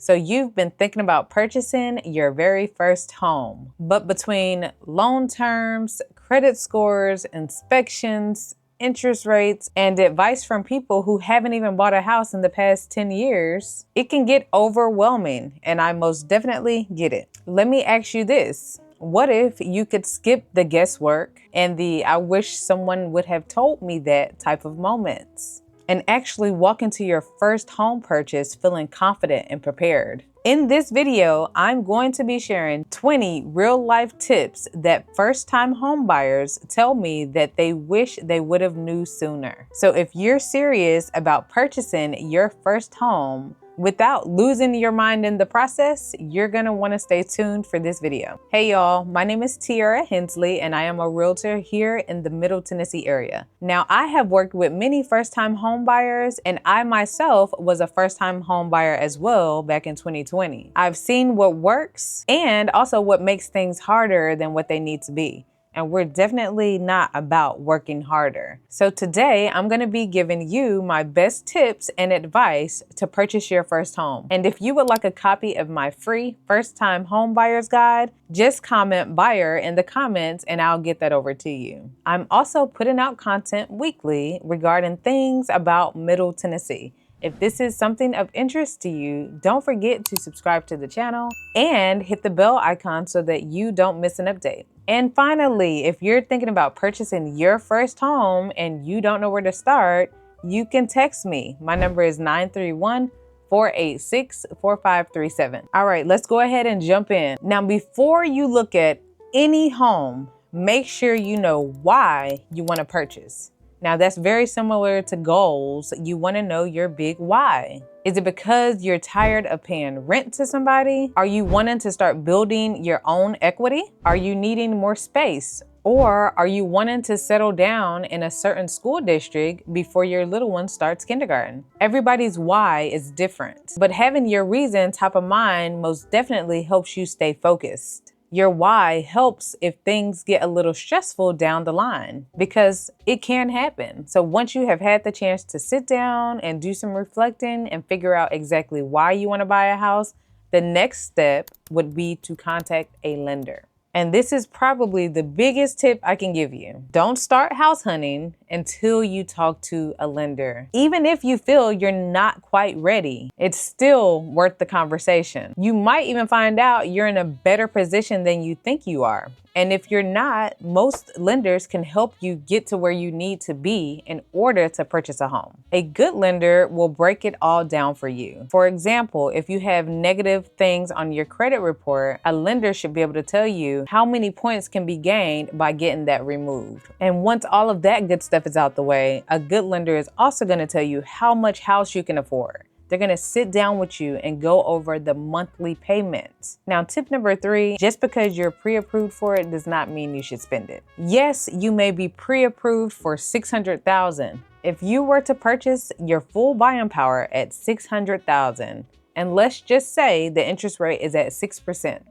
So you've been thinking about purchasing your very first home. But between loan terms, credit scores, inspections, interest rates, and advice from people who haven't even bought a house in the past 10 years, it can get overwhelming, and I most definitely get it. Let me ask you this. What if you could skip the guesswork and the "I wish someone would have told me that" type of moments, and actually walk into your first home purchase feeling confident and prepared? In this video, I'm going to be sharing 20 real-life tips that first-time home buyers tell me that they wish they would have knew sooner. So if you're serious about purchasing your first home without losing your mind in the process, you're gonna wanna stay tuned for this video. Hey y'all, my name is Tierra.Hensley and I am a realtor here in the Middle Tennessee area. Now, I have worked with many first-time home buyers, and I myself was a first-time home buyer as well back in 2020. I've seen what works and also what makes things harder than what they need to be. And we're definitely not about working harder. So today, I'm gonna be giving you my best tips and advice to purchase your first home. And if you would like a copy of my free first-time home buyer's guide, just comment "buyer" in the comments and I'll get that over to you. I'm also putting out content weekly regarding things about Middle Tennessee. If this is something of interest to you, don't forget to subscribe to the channel and hit the bell icon so that you don't miss an update. And finally, if you're thinking about purchasing your first home and you don't know where to start, you can text me. My number is 931-486-4537. All right, let's go ahead and jump in. Now, before you look at any home, make sure you know why you want to purchase. Now, that's very similar to goals. You want to know your big why. Is it because you're tired of paying rent to somebody? Are you wanting to start building your own equity? Are you needing more space? Or are you wanting to settle down in a certain school district before your little one starts kindergarten? Everybody's why is different, but having your reason top of mind most definitely helps you stay focused. Your why helps if things get a little stressful down the line, because it can happen. So once you have had the chance to sit down and do some reflecting and figure out exactly why you want to buy a house, the next step would be to contact a lender. And this is probably the biggest tip I can give you. Don't start house hunting until you talk to a lender. Even if you feel you're not quite ready, it's still worth the conversation. You might even find out you're in a better position than you think you are. And if you're not, most lenders can help you get to where you need to be in order to purchase a home. A good lender will break it all down for you. For example, if you have negative things on your credit report, a lender should be able to tell you how many points can be gained by getting that removed. And once all of that good stuff is out the way, a good lender is also going to tell you how much house you can afford. They're gonna sit down with you and go over the monthly payments. Now, tip number 3, just because you're pre-approved for it does not mean you should spend it. Yes, you may be pre-approved for $600,000. If you were to purchase your full buying power at $600,000, and let's just say the interest rate is at 6%,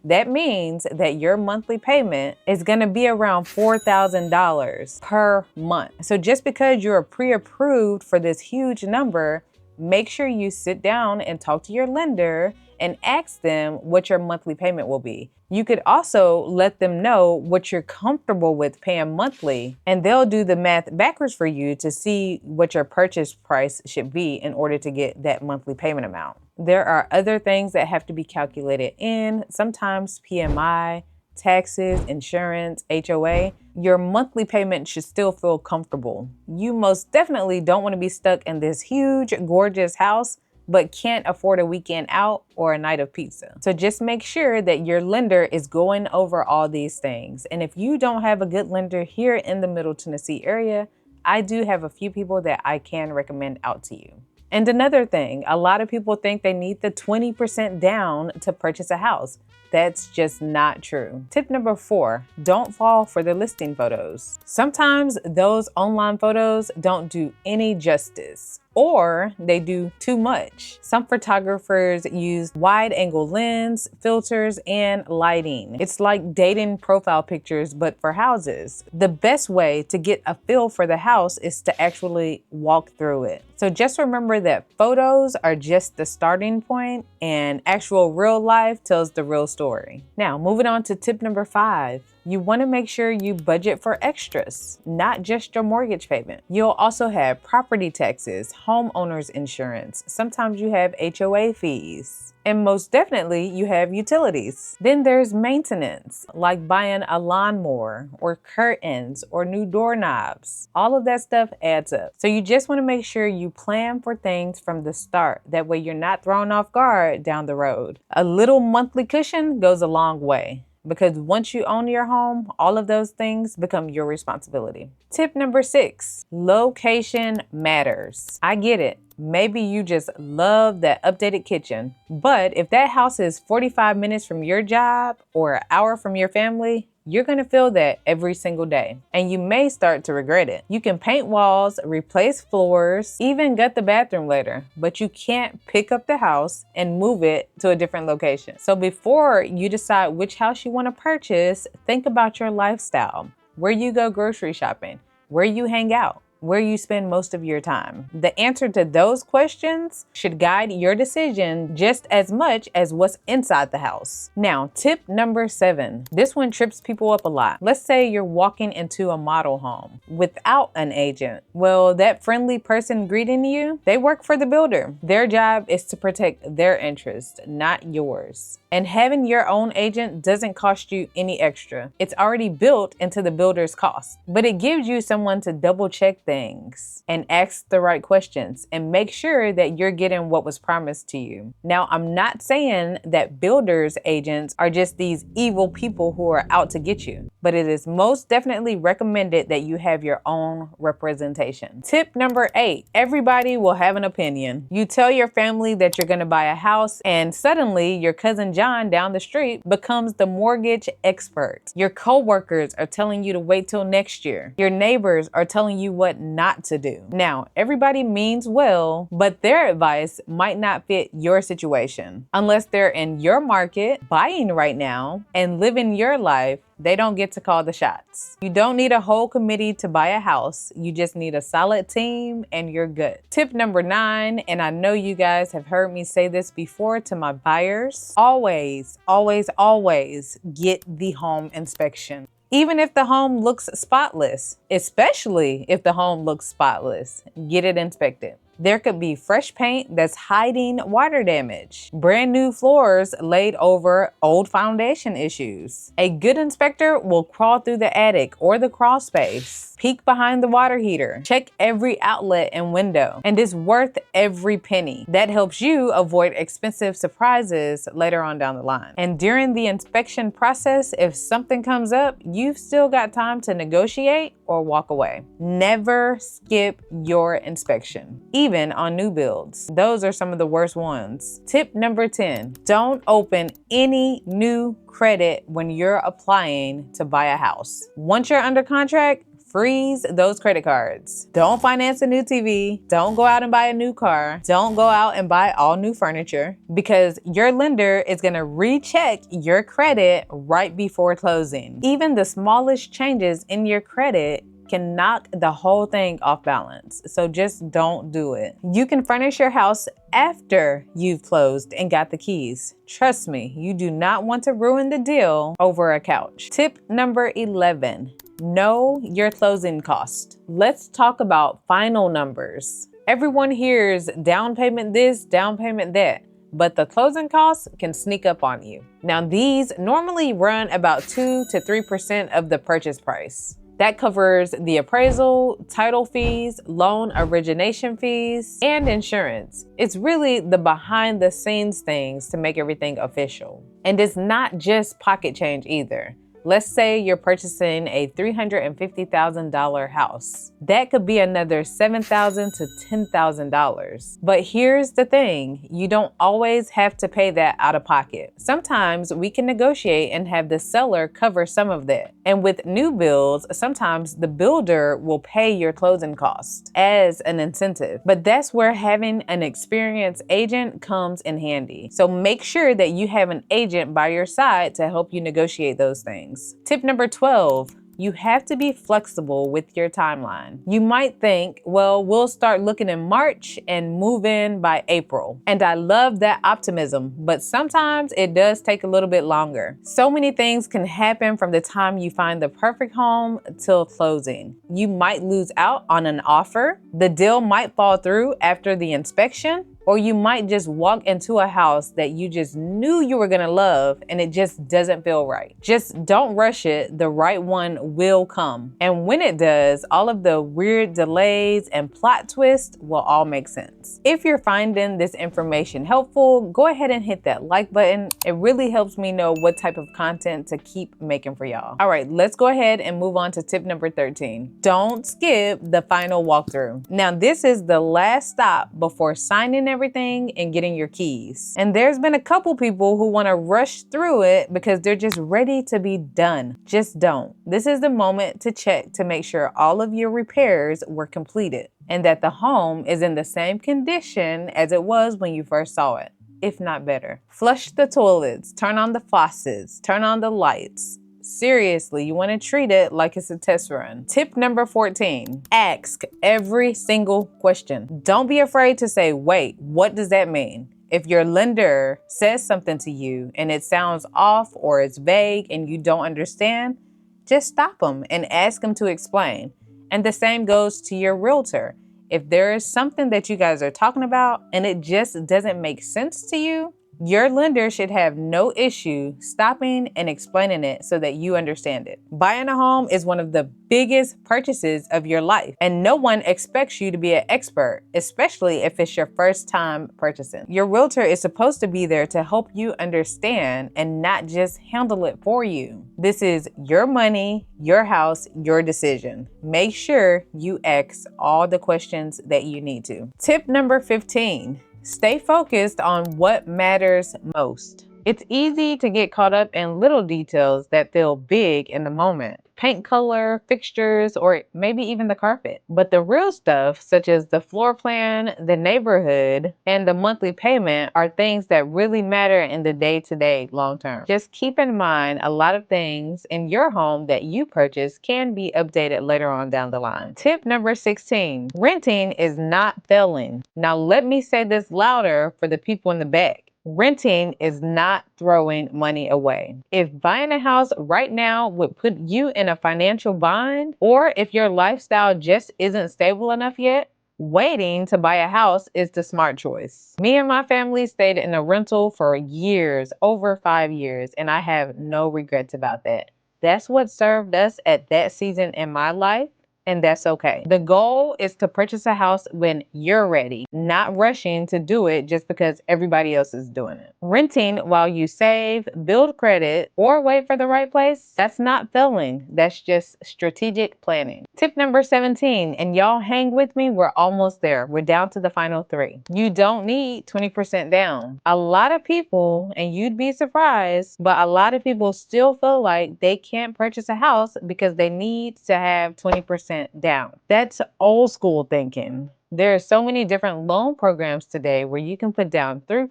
that means that your monthly payment is gonna be around $4,000 per month. So just because you're pre-approved for this huge number, make sure you sit down and talk to your lender and ask them what your monthly payment will be. You could also let them know what you're comfortable with paying monthly, and they'll do the math backwards for you to see what your purchase price should be in order to get that monthly payment amount. There are other things that have to be calculated in, sometimes PMI, taxes, insurance, HOA. Your monthly payment should still feel comfortable. You most definitely don't want to be stuck in this huge, gorgeous house, but can't afford a weekend out or a night of pizza. So just make sure that your lender is going over all these things. And if you don't have a good lender here in the Middle Tennessee area, I do have a few people that I can recommend out to you. And another thing, a lot of people think they need the 20% down to purchase a house. That's just not true. Tip number 4, don't fall for the listing photos. Sometimes those online photos don't do any justice. or they do too much. Some photographers use wide angle lens, filters, and lighting. It's like dating profile pictures, but for houses. The best way to get a feel for the house is to actually walk through it. So just remember that photos are just the starting point and actual real life tells the real story. Now, moving on to tip number 5. You want to make sure you budget for extras, not just your mortgage payment. You'll also have property taxes, homeowners insurance. Sometimes you have HOA fees. And most definitely, you have utilities. Then there's maintenance, like buying a lawnmower or curtains or new doorknobs. All of that stuff adds up. So you just want to make sure you plan for things from the start. That way you're not thrown off guard down the road. A little monthly cushion goes a long way, because once you own your home, all of those things become your responsibility. Tip number 6, location matters. I get it. Maybe you just love that updated kitchen, but if that house is 45 minutes from your job or an hour from your family, you're gonna feel that every single day, and you may start to regret it. You can paint walls, replace floors, even gut the bathroom later, but you can't pick up the house and move it to a different location. So before you decide which house you wanna purchase, think about your lifestyle, where you go grocery shopping, where you hang out, where you spend most of your time. The answer to those questions should guide your decision just as much as what's inside the house. Now, tip number 7. This one trips people up a lot. Let's say you're walking into a model home without an agent. Well, that friendly person greeting you, they work for the builder. Their job is to protect their interest, not yours. And having your own agent doesn't cost you any extra. It's already built into the builder's cost, but it gives you someone to double check things and ask the right questions and make sure that you're getting what was promised to you. Now, I'm not saying that builders' agents are just these evil people who are out to get you, but it is most definitely recommended that you have your own representation. Tip number 8, everybody will have an opinion. You tell your family that you're gonna buy a house, and suddenly your cousin John down the street becomes the mortgage expert. Your coworkers are telling you to wait till next year. Your neighbors are telling you what not to do. Now, everybody means well, but their advice might not fit your situation. Unless they're in your market, buying right now, and living your life, they don't get to call the shots. You don't need a whole committee to buy a house. You just need a solid team and you're good. Tip number 9, and I know you guys have heard me say this before to my buyers, always, always, always get the home inspection. Even if the home looks spotless, especially if the home looks spotless, get it inspected. There could be fresh paint that's hiding water damage, brand new floors laid over old foundation issues. A good inspector will crawl through the attic or the crawl space, peek behind the water heater, check every outlet and window, and it's worth every penny. That helps you avoid expensive surprises later on down the line. And during the inspection process, if something comes up, you've still got time to negotiate or walk away. Never skip your inspection, even on new builds. Those are some of the worst ones. Tip number 10, don't open any new credit when you're applying to buy a house. Once you're under contract, freeze those credit cards. Don't finance a new TV. Don't go out and buy a new car. Don't go out and buy all new furniture, because your lender is gonna recheck your credit right before closing. Even the smallest changes in your credit can knock the whole thing off balance. So just don't do it. You can furnish your house after you've closed and got the keys. Trust me, you do not want to ruin the deal over a couch. Tip number 11, know your closing cost. Let's talk about final numbers. Everyone hears down payment this, down payment that, but the closing costs can sneak up on you. Now, these normally run about 2 to 3% of the purchase price. That covers the appraisal, title fees, loan origination fees, and insurance. It's really the behind the scenes things to make everything official. And it's not just pocket change either. Let's say you're purchasing a $350,000 house. That could be another $7,000 to $10,000. But here's the thing, you don't always have to pay that out of pocket. Sometimes we can negotiate and have the seller cover some of that. And with new builds, sometimes the builder will pay your closing costs as an incentive. But that's where having an experienced agent comes in handy. So make sure that you have an agent by your side to help you negotiate those things. Tip number 12. You have to be flexible with your timeline. You might think, well, we'll start looking in March and move in by April. And I love that optimism, but sometimes it does take a little bit longer. So many things can happen from the time you find the perfect home till closing. You might lose out on an offer. The deal might fall through after the inspection. Or you might just walk into a house that you just knew you were gonna love and it just doesn't feel right. Just don't rush it, the right one will come. And when it does, all of the weird delays and plot twists will all make sense. If you're finding this information helpful, go ahead and hit that like button. It really helps me know what type of content to keep making for y'all. All right, let's go ahead and move on to tip number 13. Don't skip the final walkthrough. Now, this is the last stop before signing everything and getting your keys. And there's been a couple people who want to rush through it because they're just ready to be done. Just don't. This is the moment to check to make sure all of your repairs were completed and that the home is in the same condition as it was when you first saw it, if not better. Flush the toilets, turn on the faucets, turn on the lights. Seriously, you want to treat it like it's a test run. Tip number 14, ask every single question. Don't be afraid to say, wait, what does that mean? If your lender says something to you and it sounds off or it's vague and you don't understand, just stop them and ask them to explain. And the same goes to your realtor. If there is something that you guys are talking about and it just doesn't make sense to you, your lender should have no issue stopping and explaining it so that you understand it. Buying a home is one of the biggest purchases of your life, and no one expects you to be an expert, especially if it's your first time purchasing. Your realtor is supposed to be there to help you understand and not just handle it for you. This is your money, your house, your decision. Make sure you ask all the questions that you need to. Tip number 15. Stay focused on what matters most. It's easy to get caught up in little details that feel big in the moment. Paint color, fixtures, or maybe even the carpet. But the real stuff, such as the floor plan, the neighborhood, and the monthly payment are things that really matter in the day-to-day long term. Just keep in mind a lot of things in your home that you purchase can be updated later on down the line. Tip number 16, renting is not failing. Now let me say this louder for the people in the back. Renting is not throwing money away. If buying a house right now would put you in a financial bind, or if your lifestyle just isn't stable enough yet, waiting to buy a house is the smart choice. Me and my family stayed in a rental for years, over 5 years, and I have no regrets about that. That's what served us at that season in my life. And that's okay. The goal is to purchase a house when you're ready, not rushing to do it just because everybody else is doing it. Renting while you save, build credit, or wait for the right place, that's not failing. That's just strategic planning. Tip number 17, and y'all hang with me, we're almost there. We're down to the final 3. You don't need 20% down. A lot of people, and you'd be surprised, but a lot of people still feel like they can't purchase a house because they need to have 20% down. That's old school thinking. There are so many different loan programs today where you can put down 3%,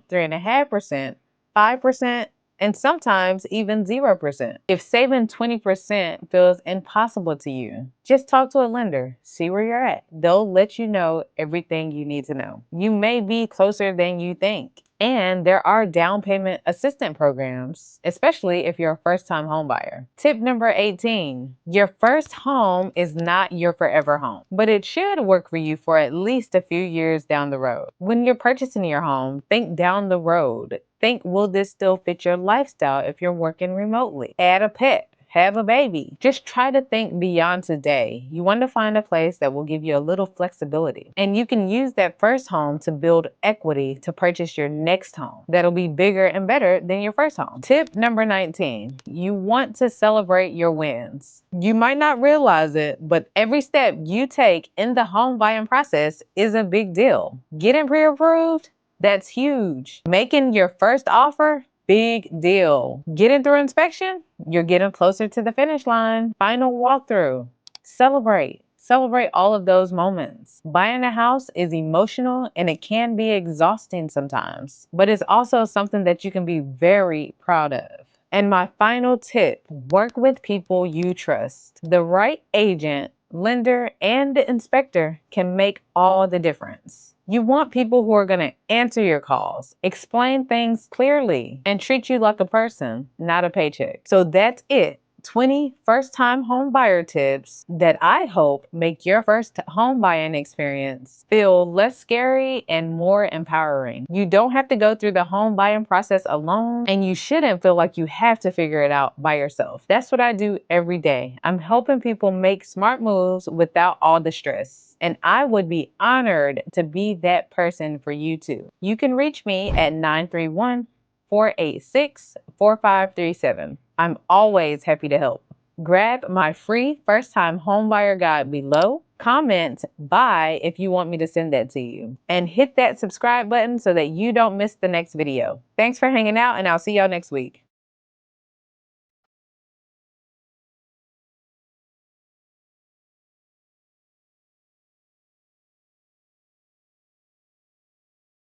3.5%, 5%, and sometimes even 0%. If saving 20% feels impossible to you, just talk to a lender, see where you're at. They'll let you know everything you need to know. You may be closer than you think. And there are down payment assistance programs, especially if you're a first-time home buyer. Tip number 18, your first home is not your forever home, but it should work for you for at least a few years down the road. When you're purchasing your home, think down the road. Think, will this still fit your lifestyle if you're working remotely? Add a pet. have a baby. Just try to think beyond today. You want to find a place that will give you a little flexibility. And you can use that first home to build equity to purchase your next home that'll be bigger and better than your first home. Tip number 19, you want to celebrate your wins. You might not realize it, but every step you take in the home buying process is a big deal. Getting pre-approved, that's huge. Making your first offer, big deal. Getting through inspection, you're getting closer to the finish line. Final walkthrough, celebrate. Celebrate all of those moments. Buying a house is emotional and it can be exhausting sometimes, but it's also something that you can be very proud of. And my final tip, work with people you trust. The right agent, lender, and inspector can make all the difference. You want people who are going to answer your calls, explain things clearly, and treat you like a person, not a paycheck. So that's it. 20 first-time home buyer tips that I hope make your first home buying experience feel less scary and more empowering. You don't have to go through the home buying process alone, and you shouldn't feel like you have to figure it out by yourself. That's what I do every day. I'm helping people make smart moves without all the stress. And I would be honored to be that person for you too. You can reach me at 931-486-4537. I'm always happy to help. Grab my free first-time homebuyer guide below. Comment buy if you want me to send that to you. And hit that subscribe button so that you don't miss the next video. Thanks for hanging out, and I'll see y'all next week.